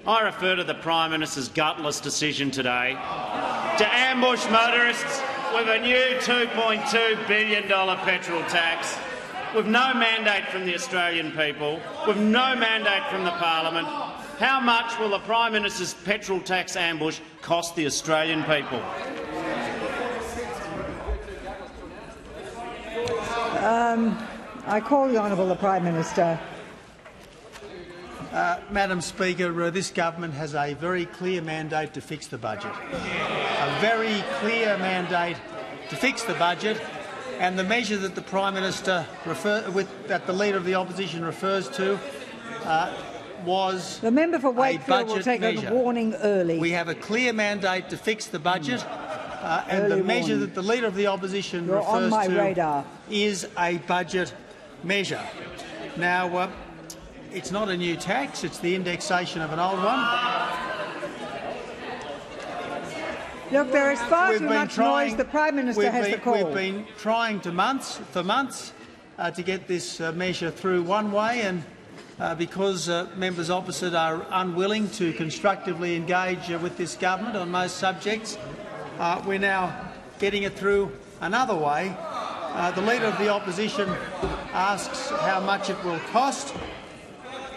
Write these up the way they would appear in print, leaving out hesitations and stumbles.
I refer to the Prime Minister's gutless decision today to ambush motorists with a new $2.2 billion petrol tax, with no mandate from the Australian people, with no mandate from the Parliament. How much will the Prime Minister's petrol tax ambush cost the Australian people? I call the Honourable Prime Minister. Madam Speaker, this government has a very clear mandate to fix the budget. A very clear mandate to fix the budget, and the measure that the Prime Minister that the Leader of the Opposition refers to was the member for Wakefield will take measure. a warning early. We have a clear mandate to fix the budget, and the measure that the Leader of the Opposition refers to is a budget measure. Now, it's not a new tax, it's the indexation of an old one. Look, there is far too much noise. The Prime Minister has the call. We've been trying for months to get this measure through one way, and because members opposite are unwilling to constructively engage with this government on most subjects, we're now getting it through another way. The Leader of the Opposition asks how much it will cost.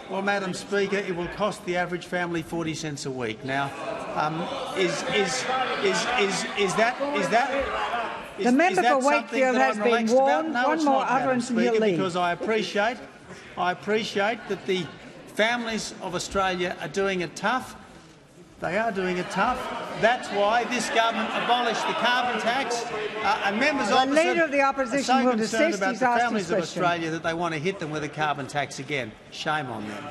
Well, Madam Speaker, it will cost the average family 40 cents a week. Now, the member for Wakefield has been warned. No, one more utterance and he'll leave. Because I appreciate that the families of Australia are doing it tough. They are doing it tough. That's why this government abolished the carbon tax. And members opposite the Leader of the Opposition are so will concerned desist. about He's the asked families his of question. Australia that they want to hit them with a carbon tax again. Shame on them.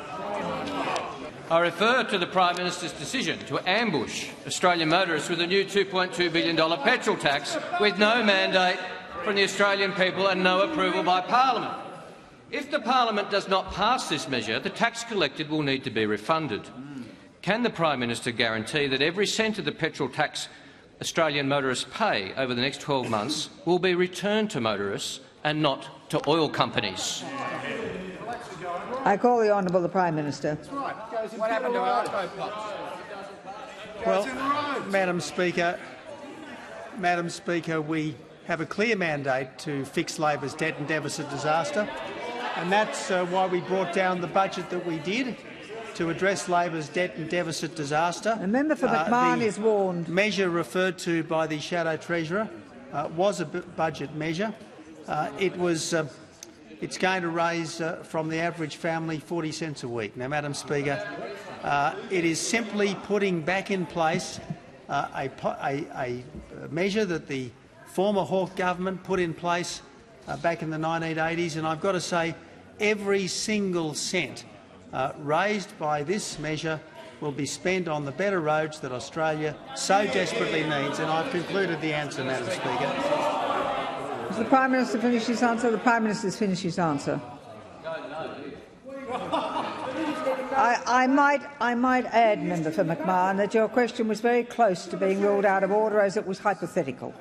I refer to the Prime Minister's decision to ambush Australian motorists with a new $2.2 billion petrol tax with no mandate from the Australian people and no approval by Parliament. If the Parliament does not pass this measure, the tax collected will need to be refunded. Can the Prime Minister guarantee that every cent of the petrol tax Australian motorists pay over the next 12 months will be returned to motorists and not to oil companies? I call the Honourable Prime Minister. What happened to our Well, Madam Speaker, we have a clear mandate to fix Labor's debt and deficit disaster, and that's why we brought down the budget that we did, to address Labor's debt and deficit disaster. The member for McMahon is warned. The measure referred to by the Shadow Treasurer was a budget measure. It's going to raise from the average family 40 cents a week. Now, Madam Speaker, it is simply putting back in place a measure that the former Hawke government put in place back in the 1980s, and I've got to say every single cent raised by this measure will be spent on the better roads that Australia so desperately needs. And I've concluded the answer, Madam Speaker. Has the Prime Minister finished his answer? The Prime Minister has finished his answer. I might add, Member for McMahon, that your question was very close to being ruled out of order as it was hypothetical.